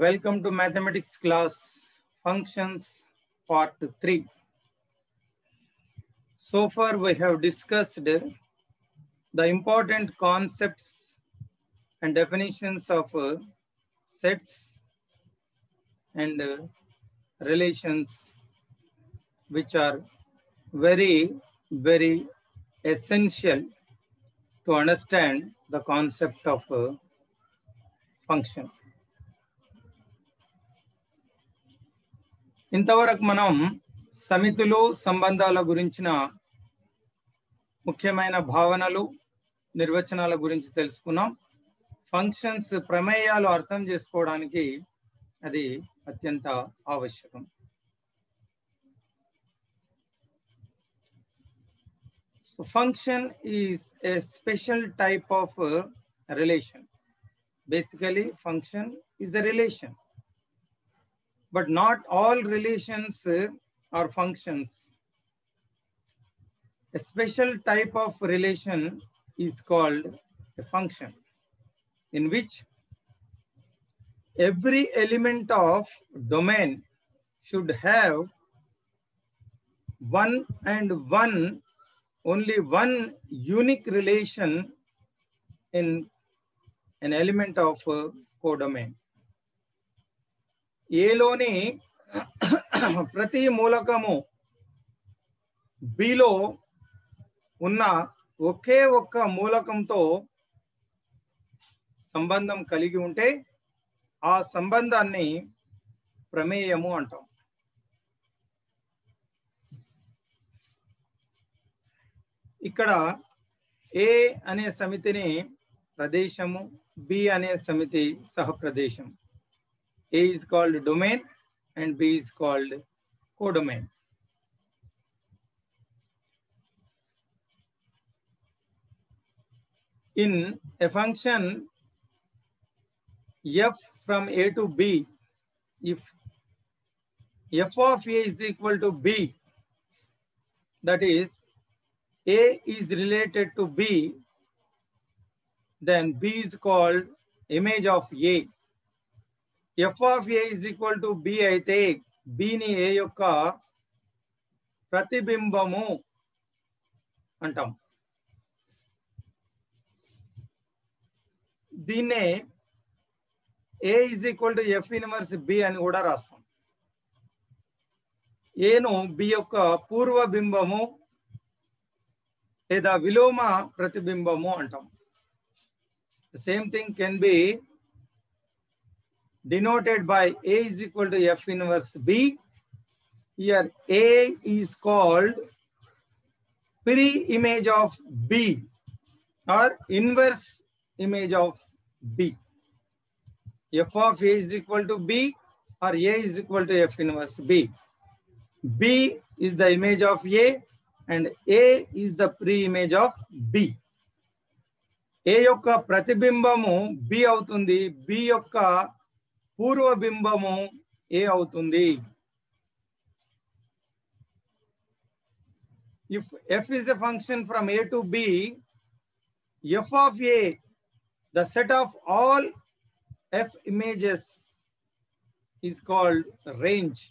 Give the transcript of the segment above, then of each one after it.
Welcome to mathematics class functions part 3. So far we have discussed the important concepts and definitions of sets and relations, which are very essential to understand the concept of function. ఇంతవరకు మనం సమితులు సంబంధాల గురించిన ముఖ్యమైన భావనలు నిర్వచనాల గురించి తెలుసుకున్నాం. Functions ప్రమేయాలు అర్థం చేసుకోవడానికి అది అత్యంత ఆవశ్యకం. So function is a special type of relation. Basically function is a relation, but not all relations are functions. A special type of relation is called a function, in which every element of domain should have only one unique relation in an element of codomain. ఏలోని ప్రతి మూలకము below ఉన్న ఒకే ఒక్క మూలకంతో సంబంధం కలిగి ఉంటే ఆ సంబంధాన్ని ప్రమేయము అంటాం. ఇక్కడ ఏ అనే సమితిని ప్రదేశము, బి అనే సమితి సహప్రదేశం. A is called domain and B is called codomain. In a function f from A to B, if f of A is equal to B, that is A is related to B, then B is called image of A. f of A is equal to B అయితే B ని A యొక్క ప్రతిబింబము అంటాం. దీన్నే A is equal to F inverse B అని కూడా రాస్తాం. A ను B యొక్క పూర్వబింబము లేదా విలోమ ప్రతిబింబము అంటాం. The same thing can be denoted by A is equal to F inverse B. Here A is called pre-image of B or inverse image of B. F of A is equal to B or A is equal to F inverse B. B is the image of A and A is the pre-image of B. A యొక్క ప్రతిబింబము B అవుతుంది, B యొక్క పూర్వబింబము A అవుతుంది. If f is a function from A to B, f of A, the set of all f images, is called range.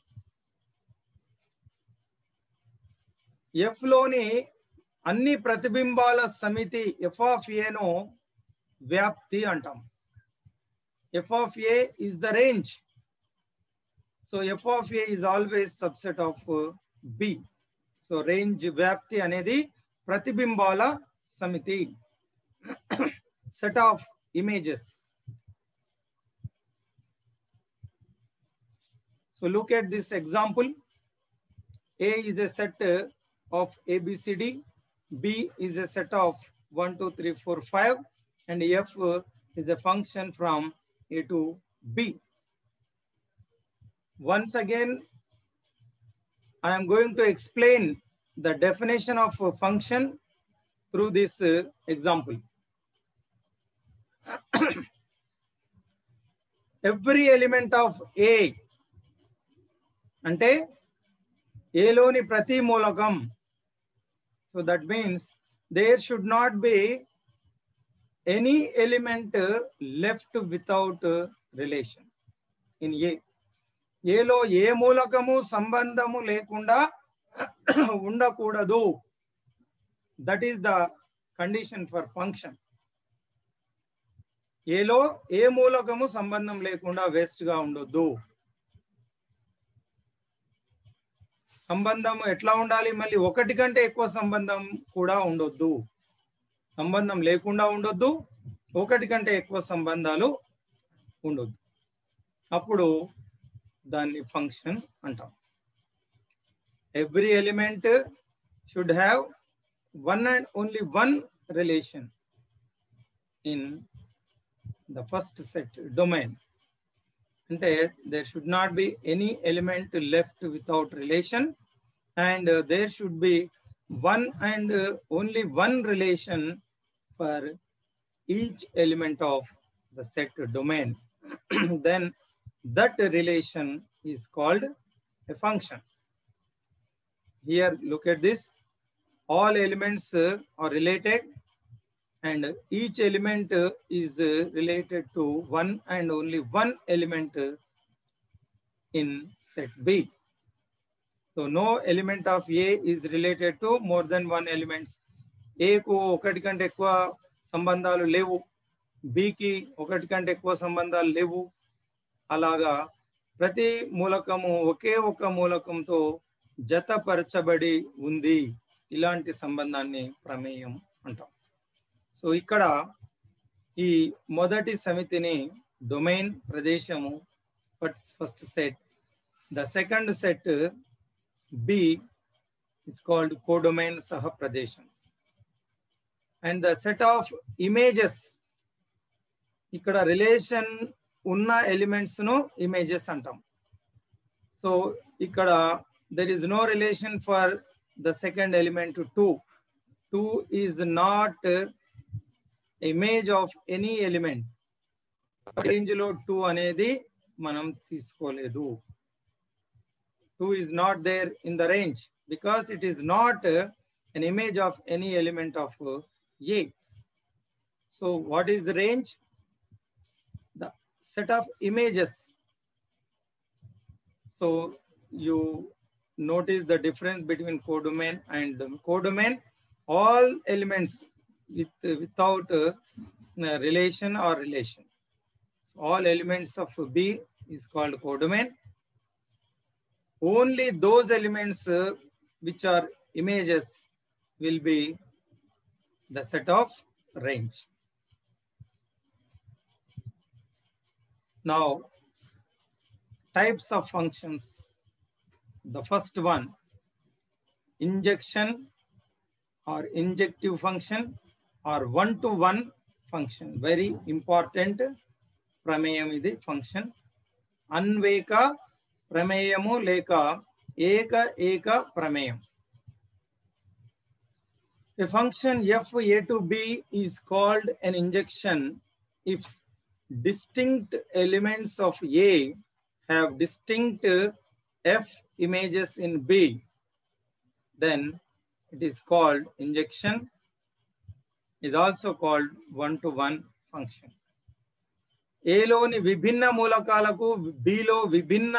F లోని అన్ని ప్రతిబింబాల సమితి f of A ను వ్యాప్తి అంటాం. F of A is the range. So f of A is always subset of B. So range వ్యాప్తి అనేది ప్రతిబింబాల సమితి, set of images. So look at this example. A is a set of ABCD, B is a set of 1, 2, 3, 4, 5, and F is a function from A to B. Once again, I am going to explain the definition of a function through this example. Every element of A అంటే A లోని ప్రతి మూలకం. So that means there should not be any element left without relation. in A. ఏలో ఏ మూలకము సంబంధము లేకుండా ఉండకూడదు. That is the condition for function. ఏలో ఏ మూలకము సంబంధం లేకుండా వేస్ట్ గా ఉండొద్దు. సంబంధం ఎట్లా ఉండాలి? మళ్ళీ ఒకటి కంటే ఎక్కువ సంబంధం కూడా ఉండొద్దు. సంబంధం లేకుండా ఉండొద్దు, ఒకటి కంటే ఎక్కువ సంబంధాలు ఉండొద్దు. అప్పుడు దాన్ని ఫంక్షన్ అంటాం. Every element should have one and only one relation in the first set domain. Ante there should not be any element left without relation, and there should be one and only one relation for each element of the set domain. Then that relation is called a function. Here look at this. All elements are related, and each element is related to one and only one element in set B. So no element of A is related to more than one elements. A ku ఒకటి కంటే ఎక్కువ సంబంధాలు లేవు, B కి ఒకటి కంటే ఎక్కువ సంబంధాలు లేవు. అలాగా ప్రతి మూలకము ఒకే ఒక మూలకంతో జతపరచబడి ఉంది. ఇలాంటి సంబంధాన్ని ప్రమేయం అంటాం. సో ఇక్కడ ఈ మొదటి సమితిని డొమైన్ ప్రదేశము first set. The second set B is called codomain సహ ప్రదేశం. And the set of images, ఇక్కడ రిలేషన్ ఉన్న ఎలిమెంట్స్ ను ఇమేజెస్ అంటాం. సో ఇక్కడ there is no relation for the second element to 2. 2 is not image of any element. Range lo 2 anedi manam teeskoledu. 2 is not there in the range because it is not an image of any element of A. So what is the range? The set of images. So you notice the difference between codomain and codomain. All elements without relation or relation. So all elements of B is called codomain. Only those elements which are images will be the set of range. Now, types of functions. The first one, injection or injective function or one-to-one function. Very important prameyam idi function. Anveka prameyamu leka eka prameyam. A function f a to b is called an injection if distinct elements of A have distinct f images in B. Then it is called injection. It is also called one-to-one function. A లోని విభిన్న మూలకాలకు B లో విభిన్న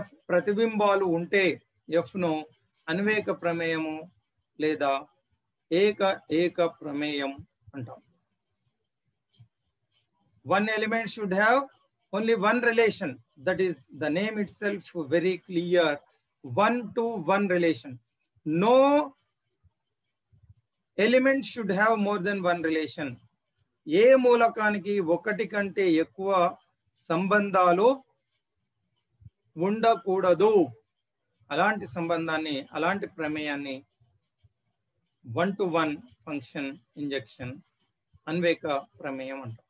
f ప్రతిబింబాలు ఉంటే f ను అన్వేక ప్రమేయము లేదా ఏక ప్రమేయం అంటాం. One element should have only one relation. That is the name itself very clear. One-to-one relation. No element should have more than one relation. ఏ మూలకానికి ఒకటి కంటే ఎక్కువ సంబంధాలు ఉండకూడదు. అలాంటి సంబంధాన్ని, అలాంటి ప్రమేయాన్ని one-to-one function injection అన్వేక ప్రమేయం అంటాం.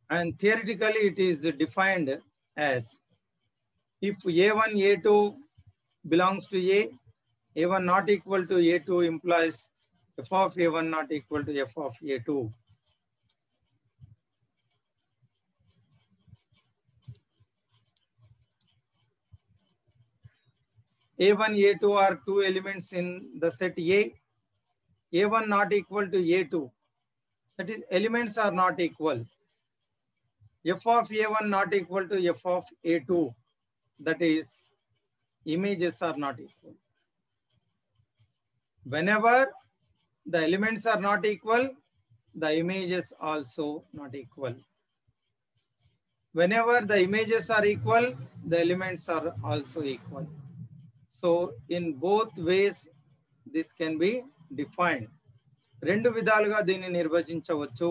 And theoretically it is defined as if A1, A2 belongs to A, A1 not equal to A2 implies f of A1 not equal to f of A2. A1, A2 are two elements in the set A. A1 not equal to A2. That is, elements are not equal. f of a1 not equal to f of a2. That is, images are not equal. Whenever the elements are not equal, the images also not equal. Whenever the images are equal, the elements are also equal. So in both ways, this can be defined. రెండు విధాలుగా దీన్ని నిర్వచించవచ్చు.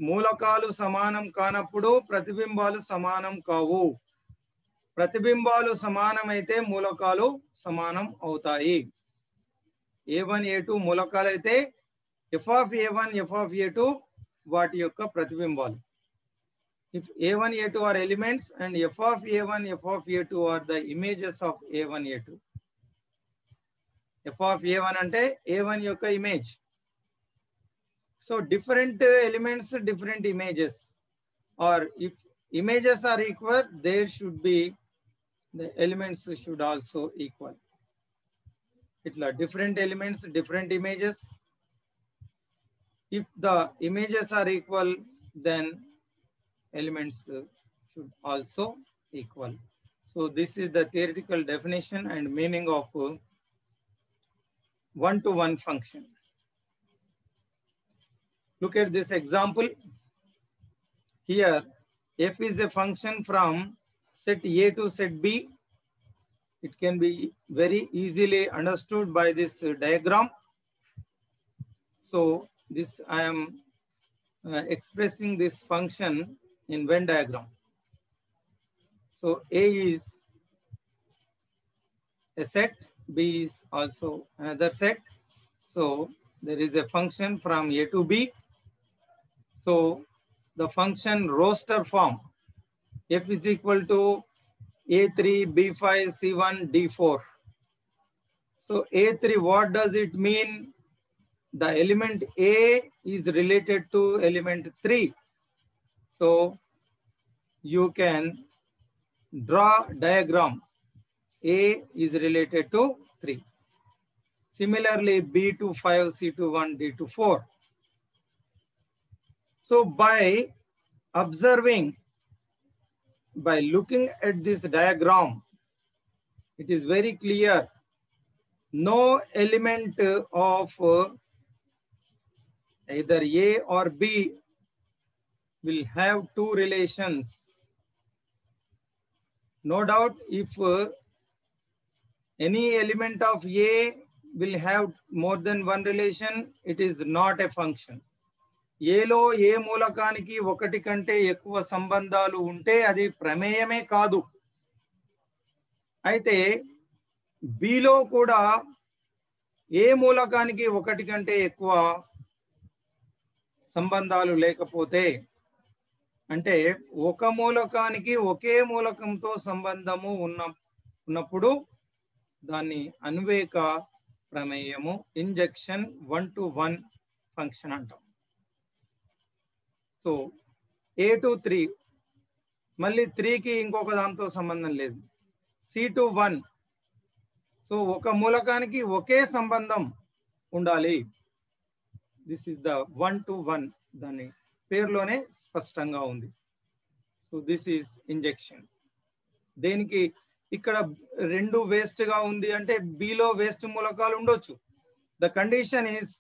మూలకాలు సమానం కానప్పుడు ప్రతిబింబాలు సమానం కావు. ప్రతిబింబాలు సమానమైతే మూలకాలు సమానం అవుతాయి. a1 a2 మూలకాలు అయితే f of a1 f of a2 వాటి యొక్క ప్రతిబింబాలు. If a1 a2 are elements and f of a1 f of a2 are the images of a1 a2. f of a1 అంటే a1 యొక్క image. So different elements, different images, or if images are equal, there should be the elements should also equal. Itla different elements, different images. If the images are equal, then elements should also equal. So this is the theoretical definition and meaning of one-to-one function. Look at this example. Here, f is a function from set A to set B. It can be very easily understood by this diagram. So this I am expressing this function in Venn diagram. So A is a set, B is also another set. So there is a function from A to B. So the function roster form, f is equal to a3, b5, c1, d4. So a3, what does it mean? The element A is related to element 3. So you can draw diagram. A is related to 3. Similarly, B to 5, C to 1, D to 4. So by observing, by looking at this diagram, it is very clear. No element of either A or B will have two relations. No doubt, if any element of A will have more than one relation, it is not a function. ఏలో ఏ మూలకానికి ఒకటి కంటే ఎక్కువ సంబంధాలు ఉంటే అది ప్రమేయమే కాదు. అయితే below కూడా ఏ మూలకానికి ఒకటి కంటే ఎక్కువ సంబంధాలు లేకపోతే, అంటే ఒక మూలకానికి ఒకే మూలకంతో సంబంధము ఉన్నప్పుడు దాన్ని అన్వేక ప్రమేయము, ఇంజెక్షన్, 1-to-1 ఫంక్షన్ అంటాం. సో A to 3, మళ్ళీ 3కి ఇంకొక దాంతో సంబంధం లేదు. C to 1, సో ఒక మూలకానికి ఒకే సంబంధం ఉండాలి. దిస్ ఇస్ ద 1-to-1, దాని పేరులోనే స్పష్టంగా ఉంది. So this is injection. దేనికి ఇక్కడ 2 వేస్ట్ గా ఉంది అంటే బిలో వేస్ట్ మూలకాలు ఉండొచ్చు. The condition is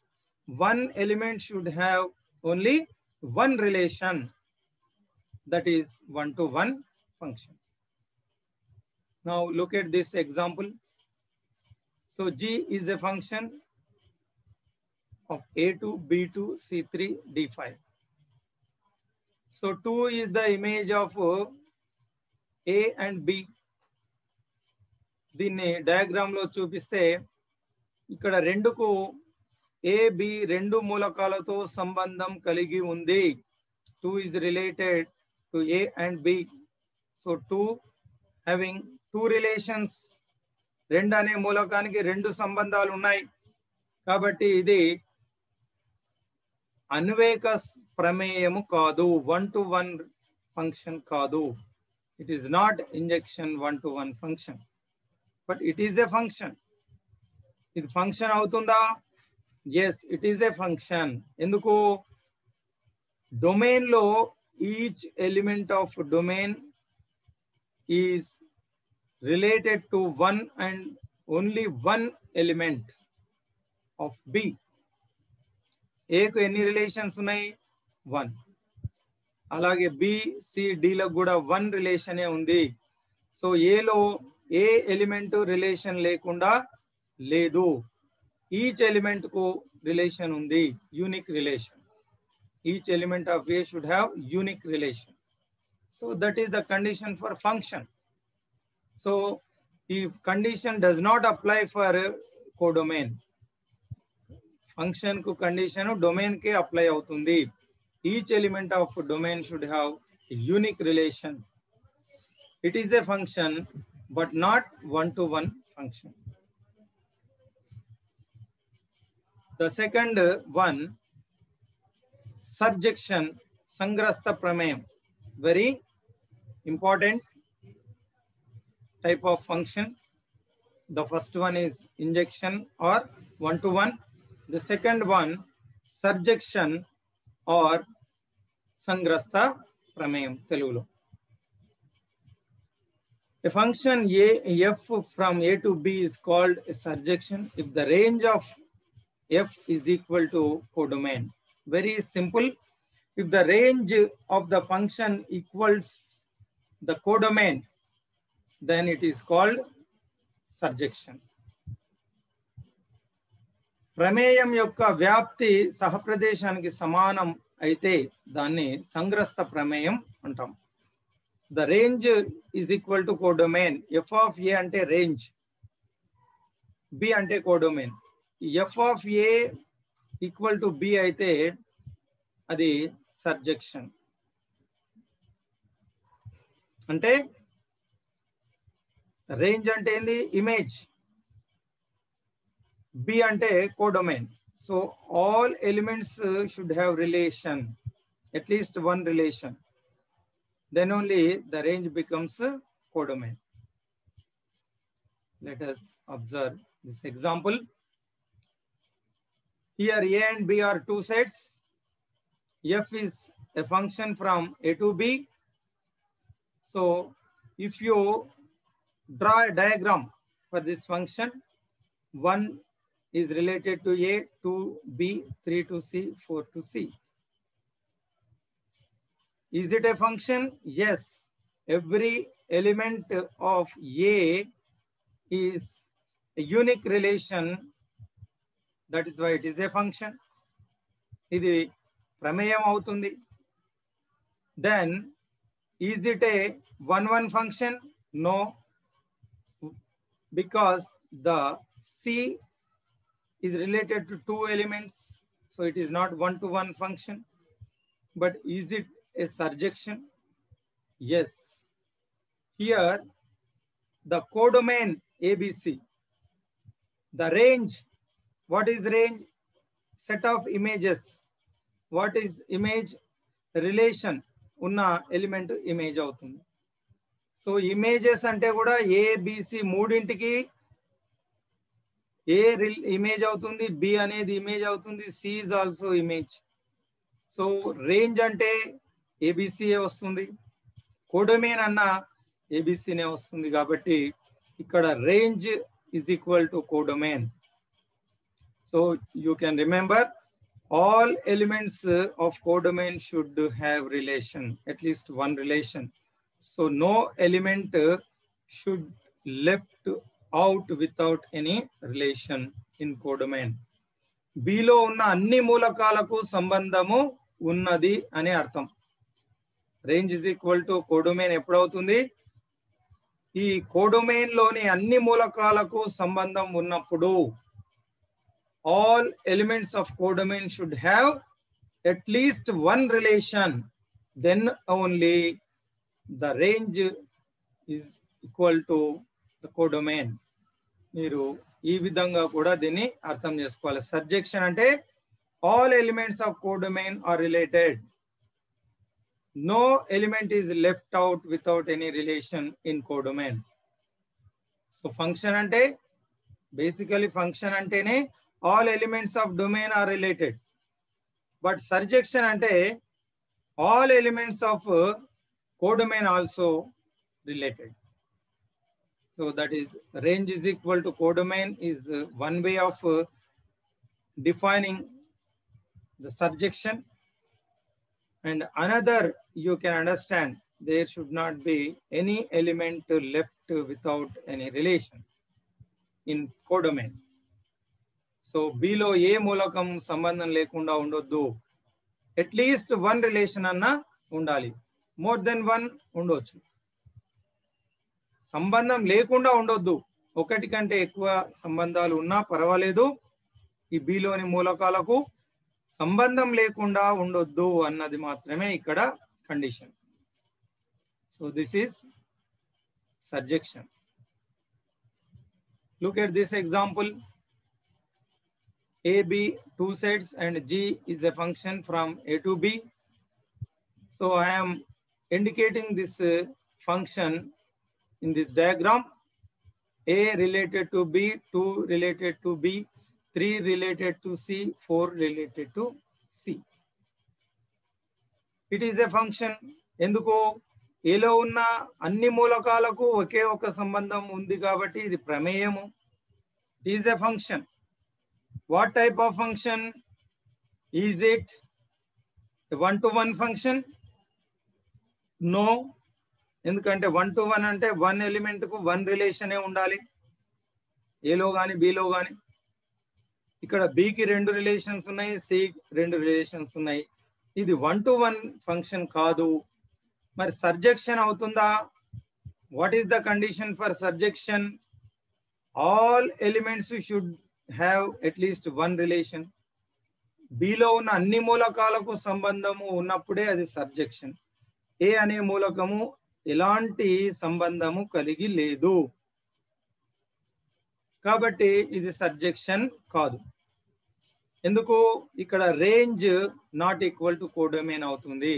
1 element should have only one relation, that is 1-to-1 function. Now look at this example. So G is a function of A2, B2, C3, D5. So 2 is the image of A and B. దీన్ని diagram లో చూపిస్తే ఇక్కడ 2కు A, B 2 మూలకాలతో సంబంధం కలిగి ఉంది. 2 is related to A and B. So 2 having 2 relations. 2 అనే మూలకానికి 2 సంబంధాలు ఉన్నాయి. కాబట్టి ఇది అన్వేక ప్రమేయము కాదు, 1-to-1 ఫంక్షన్ కాదు. It is not injection 1-to-1 function, but it is a function. ఇది ఫంక్షన్ అవుతుందా? Yes, it is a function. ఎందుకు? డొమైన్ లో each element of domain is related to one and only one element of B. A కు ఎన్ని relations ఉన్నాయి? 1. అలాగే B, C, D లకు కూడా 1 రిలేషనే ఉంది. సో ఏలో ఏ ఎలిమెంట్ రిలేషన్ లేకుండా లేదు. ఈచ్ ఎలిమెంట్ కు రిలేషన్ ఉంది, unique relation. Each element of A should have unique relation. So that is the condition for function. So if condition does not apply for codomain, function ku condition domain ke apply avutundi. Each element of domain should have a unique relation. It is a function but not one-to-one function. The second one, surjection, sangrastha pramayam, very important type of function. The first one is injection or one-to-one. The second one, surjection or sangrastha pramayam, Telugulo. A function f from A to B is called a surjection if the range of f is equal to codomain. Very simple. If the range of the function equals the codomain, then it is called surjection. ప్రమేయం యొక్క వ్యాప్తి సహప్రదేశానికి సమానం అయితే దాన్ని సంగ్రస్త ప్రమేయం అంటాం. The range is equal to codomain. F of A అంటే range, B అంటే codomain. F of A equal to B అయితే అది సర్జెక్షన్. అంటే రేంజ్ అంటే ఏంది? ఇమేజ్. B అంటే codomain. So all elements should have relation, at least one relation. Then only the range becomes codomain. Let us observe this example. Here A and B are two sets. F is a function from A to B. So if you draw a diagram for this function, 1 is related to A, 2 B, 3 to C, 4 to C. Is it a function? Yes. Every element of A is a unique relation. That is why it is a function. Idi pramayam avutundi. Then is it a one-one function? No, because the C is related to two elements, so it is not one-to-one function. But is it a surjection? Yes. Here the codomain ABC, the range, what is range? Set of images. What is image? Relation ఉన్న element image అవుతుంది. So images అంటే కూడా ABC మూడింటికి A image అవుతుంది, B అనేది image అవుతుంది, C is also image. So range అంటే ఏబిసిఏ వస్తుంది, కోడొమైన్ అన్న ఏబిసినే వస్తుంది. కాబట్టి ఇక్కడ range is equal to codomain. So you can remember all elements of codomain should have relation, at least one relation. So no element should left out without any relation in codomain. B లో ఉన్న అన్ని మూలకాలకు సంబంధము ఉన్నది అనే అర్థం. Range is equal to codomain ఎప్పుడవుతుంది? ఈ codomain లోని అన్ని మూలకాలకు సంబంధం ఉన్నప్పుడు all elements of codomain should have at least one relation. Then only the range is equal to the codomain. మీరు ఈ విధంగా కూడా దీన్ని అర్థం చేసుకోవాలి. సర్జెక్షన్ అంటే all elements of codomain are related. No element is left out without any relation in codomain. So function ante basically function antene all elements of domain are related. But surjection ante all elements of codomain also related. So that is range is equal to codomain is one way of defining the surjection. And another, you can understand, there should not be any element left without any relation in codomain. So B లో ఏ మూలకం సంబంధం లేకుండా ఉండొద్దు. At least one relation అన్న ఉండాలి. More than one ఉండొచ్చు. సంబంధం లేకుండా ఉండొద్దు. ఒకటి కంటే ఎక్కువ సంబంధాలు ఉన్నా పర్వాలేదు. ఈ B లోని మూలకాలకు సంబంధం లేకుండా ఉండొద్దు అన్నది మాత్రమే ఇక్కడ condition. So this is సర్జెక్షన్. Look at this example. A, B, two sets and G is a function from A to B. So I am indicating this function in this diagram. A related to B, 2 related to B, 3 related to C, 4 related to C. It is a function. ఎందుకు ఏలో ఉన్న అన్ని మూలకాలకు ఒకే ఒక సంబంధం ఉంది కాబట్టి ఇది ప్రమేయము. It is a function. What type of function? Is it a one-to-one function? No. ఎందుకంటే 1-to-1 అంటే వన్ ఎలిమెంట్ కు వన్ రిలేషనే ఉండాలి, ఏలో కానీ బిలో కానీ. ఇక్కడ బికి రెండు రిలేషన్స్ ఉన్నాయి, సి రెండు రిలేషన్స్ ఉన్నాయి. ఇది 1-to-1 ఫంక్షన్ కాదు. మరి సర్జెక్షన్ అవుతుందా? What is the condition for సర్జెక్షన్? All elements should have at least one relation. Below ఉన్న అన్ని మూలకాలకు సంబంధము ఉన్నప్పుడే అది సర్జెక్షన్. ఏ అనే మూలకము ఎలాంటి సంబంధము కలిగి లేదు కాబట్టి ఇది సర్జెక్షన్ కాదు. ఎందుకు? ఇక్కడ range not equal to codomain అవుతుంది.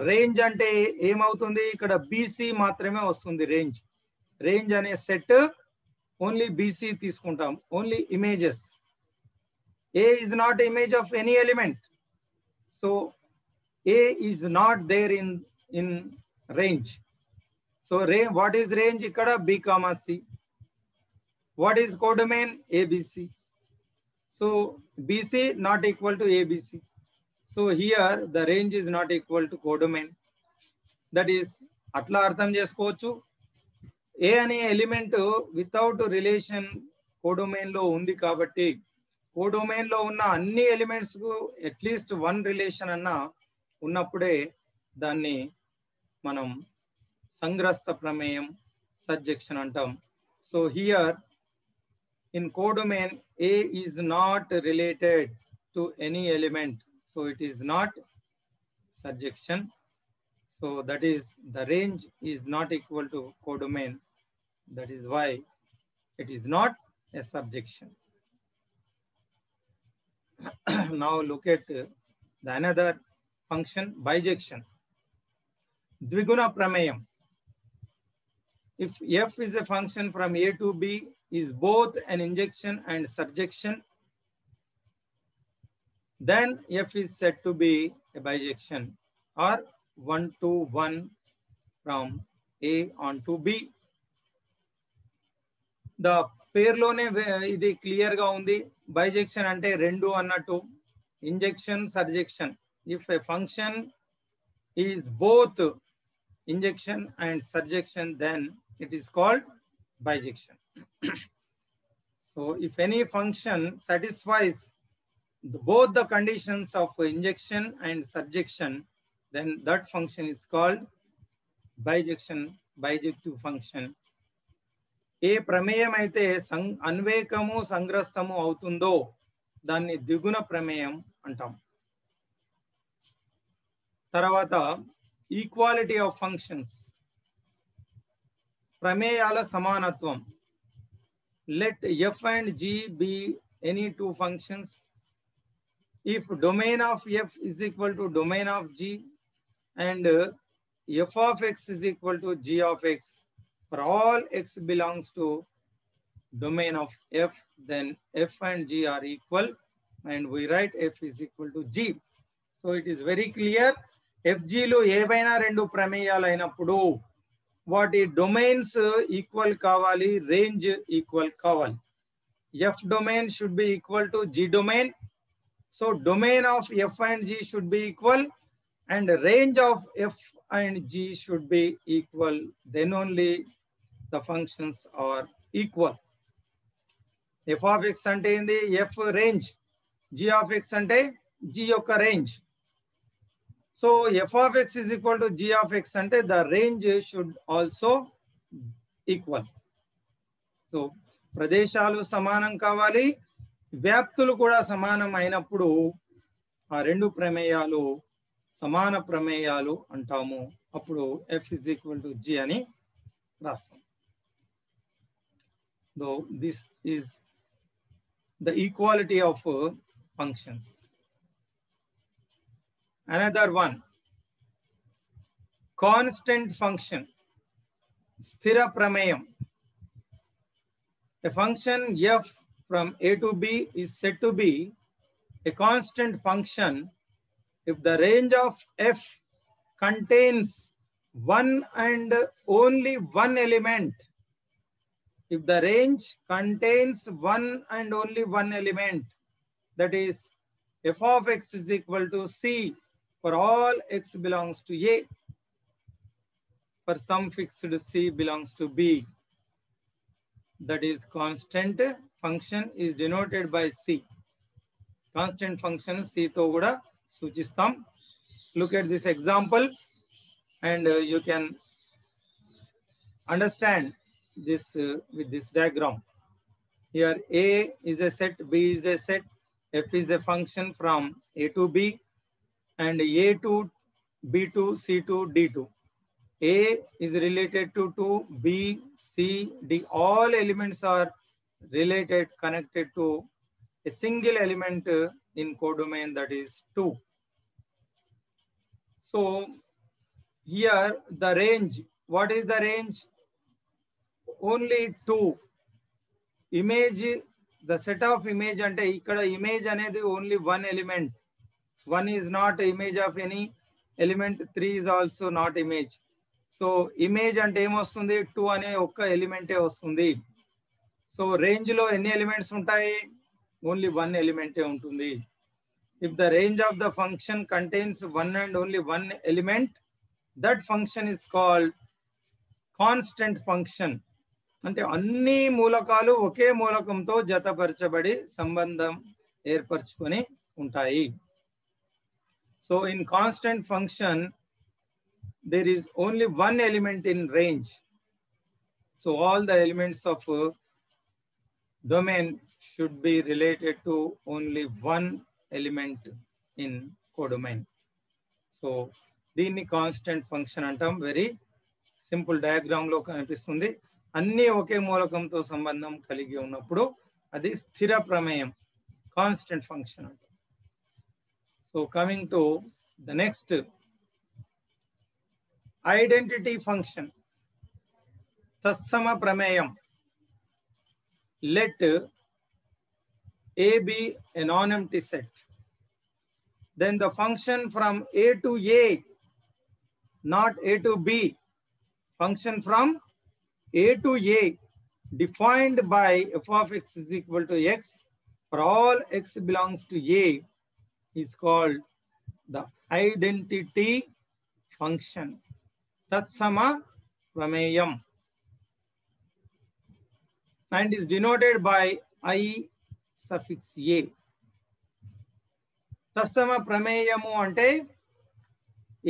రేంజ్ అంటే ఏమవుతుంది? ఇక్కడ బీసీ మాత్రమే వస్తుంది. రేంజ్ అనే సెట్ ఓన్లీ బీసీ తీసుకుంటాం, only images. A is not image of any element. So A is not there in range. So what is range? Ikkada B comma C. What is codomain? ABC. So BC not equal to ABC. So here the range is not equal to codomain. That is atla artham chesukochu. A ane element without relation codomain lo undi kabatti codomain lo unna anni elements ku at least one relation anna ఉన్నప్పుడే దాన్ని మనం సంగ్రస్త ప్రమేయం surjection అంటాం. So here in codomain A is not related to any element, so it is not surjection. So that is the range is not equal to codomain. That is why it is not a subjection. Now look at the another function, bijection. Dviguna prameyam. If f is a function from A to B, is both an injection and surjection, then f is said to be a bijection or 1-to-1 from A on to B. The పేర్లోనే ఇది clear గా ఉంది. Bisection అంటే రెండు అన్నట్టు, injection సర్జెక్షన్. If a function is both injection and surjection, then it is called bijection. So if any function satisfies both the conditions of injection and surjection, then that function is called bijection, bijective function. ఏ ప్రమేయం అయితే అన్వేకము సంగ్రస్తము అవుతుందో దాన్ని ద్విగుణ ప్రమేయం అంటాం. తర్వాత equality of functions, ప్రమేయాల సమానత్వం. Let F and G be any two functions. If domain of F is equal to domain of G and F of X is equal to G of X, for all X belongs to domain of f, then f and g are equal and we write f is equal to g. So it is very clear. FGలు ఏవైనా రెండు ప్రమేయాలు అయినప్పుడు వాటి domains equal కావాలి, range equal కావాలి. F domain should be equal to G domain. So domain of F and G should be equal and range of F and G should be equal. Then only the functions are equal. F of X ante indi F range, G of X ante G yokka range. So F of X is equal to G of X ante the range should also equal. So ప్రదేశాలు సమానం కావాలి, వ్యాప్తులు కూడా సమానం అయినప్పుడు ఆ రెండు ప్రమేయాలు సమాన ప్రమేయాలు అంటాము. అప్పుడు F is equal to G అని రాస్తాం. So this is the equality of functions. Another one, constant function, sthira pramayam. A function f from a to b is said to be a constant function if the range of f contains one and only one element. If the range contains one and only one element, that is f of x is equal to c for all x belongs to a, for some fixed c belongs to b. That is constant function is denoted by c. Constant function c తో కూడా సూచిస్తాం. Look at this example and you can understand this with this diagram. Here a is a set, b is a set, f is a function from a to b and a to b to c to d2. A is related to 2, B, C, D. All elements are related, connected to a single element in codomain, that is 2. So here the range, what is the range? Only 2. Image, the set of image ante ikkada image anedi only one element. 1 is not image of any element, 3 is also not image. So image అంటే ఏమొస్తుంది, 2 అనే ఒక్క ఎలిమెంటే వస్తుంది. So range లో ఎన్ని elements ఉంటాయి, only 1 ఎలిమెంటే ఉంటుంది. If the range of the function contains one and only one element, that function is called constant function. అంటే అన్ని మూలకాలు ఒకే మూలకంతో జతపరచబడి సంబంధం ఏర్పరచుకొని ఉంటాయి. So in constant function there is only one element in range. So all the elements of domain should be related to only one element in codomain. So దీన్ని constant function అంటాం. Very simple diagram లో కనిపిస్తుంది. అన్ని ఒకే మూలకంతో సంబంధం కలిగి ఉన్నప్పుడు అది స్థిర ప్రమేయం, కాన్స్టెంట్ ఫంక్షన్ అంటాం. So coming to the next, identity function, tassama pramayam. Let A be a non-empty set. Then the function from A to A, not A to B, function from A to A defined by f of x is equal to x for all x belongs to A is called the identity function. Tatsama prameyam and is denoted by I suffix a. Tatsama prameyamu ante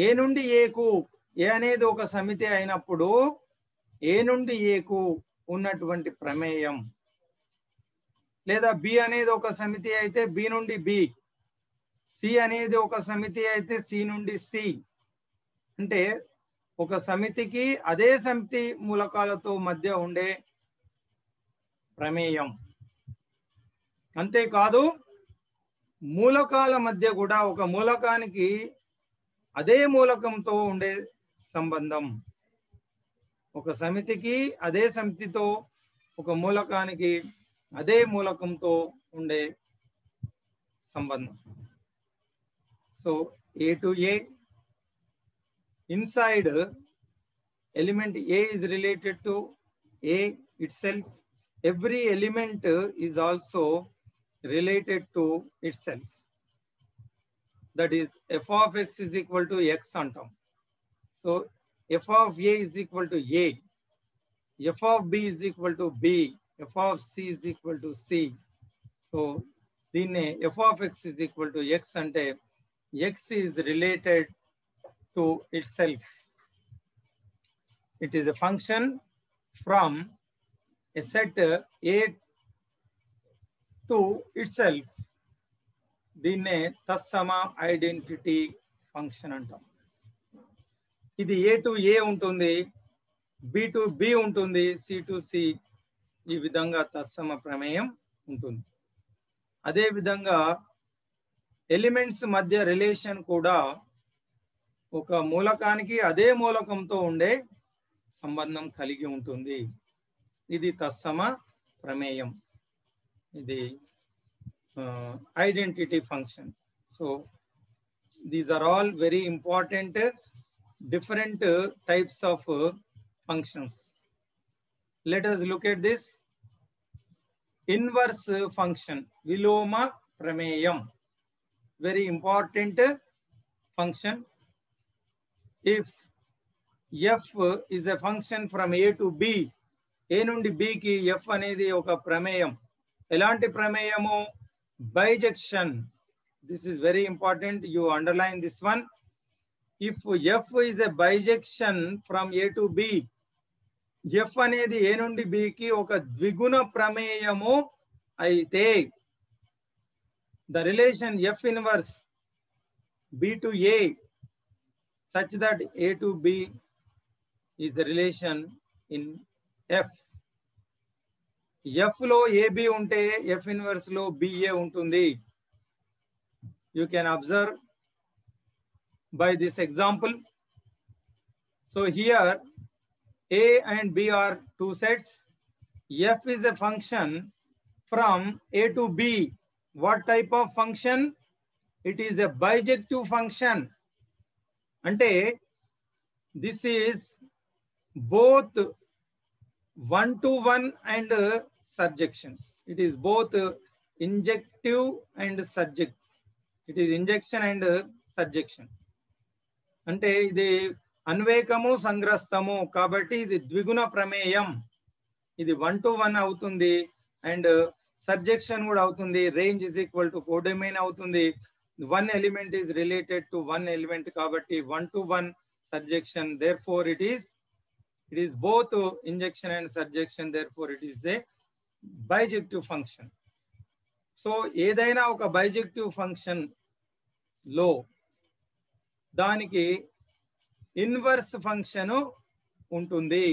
ఏ నుండి ఏకు, ఏ అనేది ఒక సమితి అయినప్పుడు ఏ నుండి ఏకు ఉన్నటువంటి ప్రమేయం, లేదా బి అనేది ఒక సమితి అయితే బి నుండి బి, సి అనేది ఒక సమితి అయితే సి నుండి సి. అంటే ఒక సమితికి అదే సమితి మూలకాలతో మధ్య ఉండే ప్రమేయం. అంతేకాదు మూలకాల మధ్య కూడా ఒక మూలకానికి అదే మూలకంతో ఉండే సంబంధం. ఒక సమితికి అదే సమితితో, ఒక మూలకానికి అదే మూలకంతో ఉండే సంబంధం. So A to A, inside element A is related to A itself. Every element is also related to itself. That is f of x is equal to x antam. So f of A is equal to A. F of B is equal to B. F of C is equal to C. So దీన్ని f of x is equal to x అంటే x is related to itself. It is a function from a set A to itself. దీన్నే తత్సమ identity function అంటాం. ఇది A to A ఉంటుంది, B to B ఉంటుంది, C to C. ఈ విధంగా తత్సమ ప్రమేయం ఉంటుంది. అదే విధంగా ఎలిమెంట్స్ మధ్య రిలేషన్ కూడా ఒక మూలకానికి అదే మూలకంతో ఉండే సంబంధం కలిగి ఉంటుంది. ఇది తత్సమ ప్రమేయం. ఇది identity function. So these are all very important different types of functions. Let us look at this inverse function, viloma prameyam. Very important function. If f is a function from A to B, A నుండి B కి f అనేది ఒక ప్రమేయం. ఎలాంటి ప్రమేయము? Bijection. This is very important. You underline this one. If f is a bijection from A to B, f అనేది A నుండి B కి ఒక ద్విగుణ ప్రమేయము అయితే the relation f inverse B to A such that A to B is the relation in f. F లో AB ఉంటే F inverse లో BA ఉంటుంది. You can observe by this example. So here A and B are two sets. F is a function from A to B. What type of function? It is a bijective function. అంటే this is both one-to-one and surjection. It is both injective and surject. It is injection and surjection. అంటే ఇది అన్వేకము సంగ్రస్తము కాబట్టి ఇది ద్విగుణ ప్రమేయం. ఇది 1-to-1 అవుతుంది and surjection కూడా అవుతుంది. Range is equal to codomain అవుతుంది. One element is related to one element కాబట్టి 1-to-1 surjection. Therefore it is both injection and surjection, therefore it is a bijective function. So ఏదైనా ఒక bijective function లో దానికి inverse function ఉంటుంది.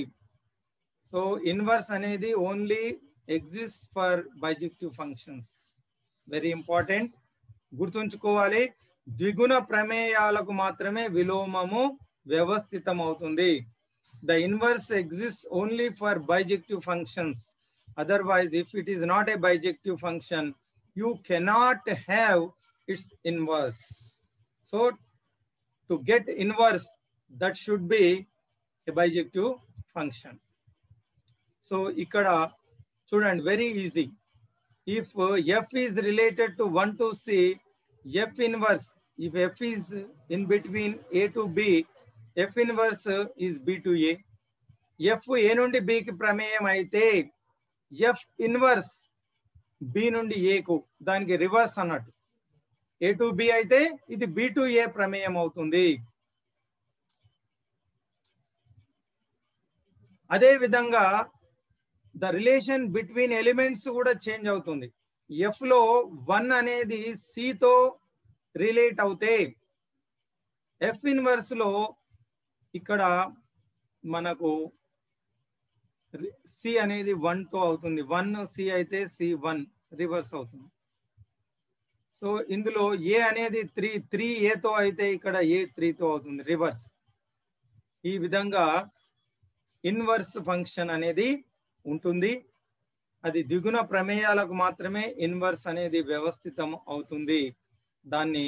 So inverse అనేది only exist for bijective functions. Very important, గుర్తుంచుకోవాలి. ద్విగుణ ప్రమేయాలకు మాత్రమే విలోమము వ్యవస్థితం అవుతుంది. The inverse exists only for bijective functions. Otherwise, if it is not a bijective function, you cannot have its inverse. So, to get inverse, that should be a bijective function. So, ikkada student, very easy. If f is related to 1 to C, f inverse, if f is in between A to B, F inverse is B to A. F A నుండి B కి ప్రమేయం అయితే F inverse B నుండి A కు దానికి reverse అన్నట్టు. A to B అయితే ఇది B to A ప్రమేయం అవుతుంది. అదే విధంగా ద రిలేషన్ బిట్వీన్ ఎలిమెంట్స్ కూడా చేంజ్ అవుతుంది. F లో 1 అనేది C తో రిలేట్ అవుతే F ఇన్వర్స్ లో ఇక్కడ మనకు C అనేది 1 తో అవుతుంది. 1 C అయితే C 1 రివర్స్ అవుతుంది. సో ఇందులో A అనేది 3 A తో అయితే ఇక్కడ A 3 తో అవుతుంది రివర్స్. ఈ విధంగా ఇన్వర్స్ ఫంక్షన్ అనేది ఉంటుంది. అది ద్విగుణ ప్రమేయాలకు మాత్రమే ఇన్వర్స్ అనేది వ్యవస్థితం అవుతుంది. దాన్ని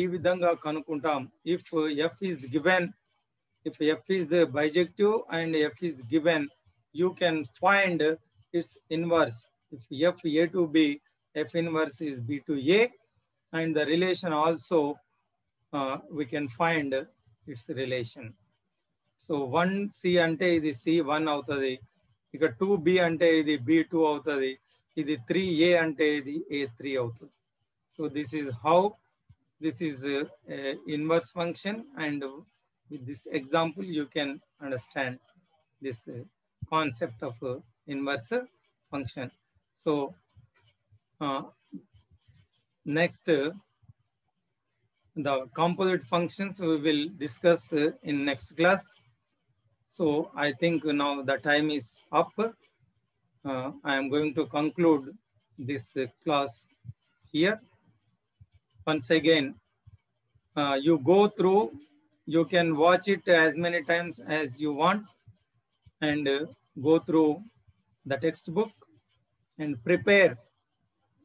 ఈ విధంగా కనుక్కుంటాం. If F is given if F is bijective and F is given, you can find its inverse. If F A to B, F inverse is B to A, and the relation also we can find its relation. So 1C ante idi C1 avutadi, ika 2B ante idi B2 avutadi, idi 3A ante idi A3 avutadi. So this is how this is a inverse function, and with this example you can understand this concept of inverse function. So next the composite functions we will discuss in next class. So I think now the time is up. I am going to conclude this class here. Once again, you go through, you can watch it as many times as you want, and go through the textbook and prepare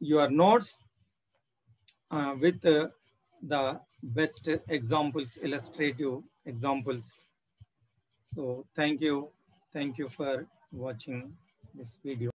your notes with the best examples, illustrative examples. So thank you for watching this video.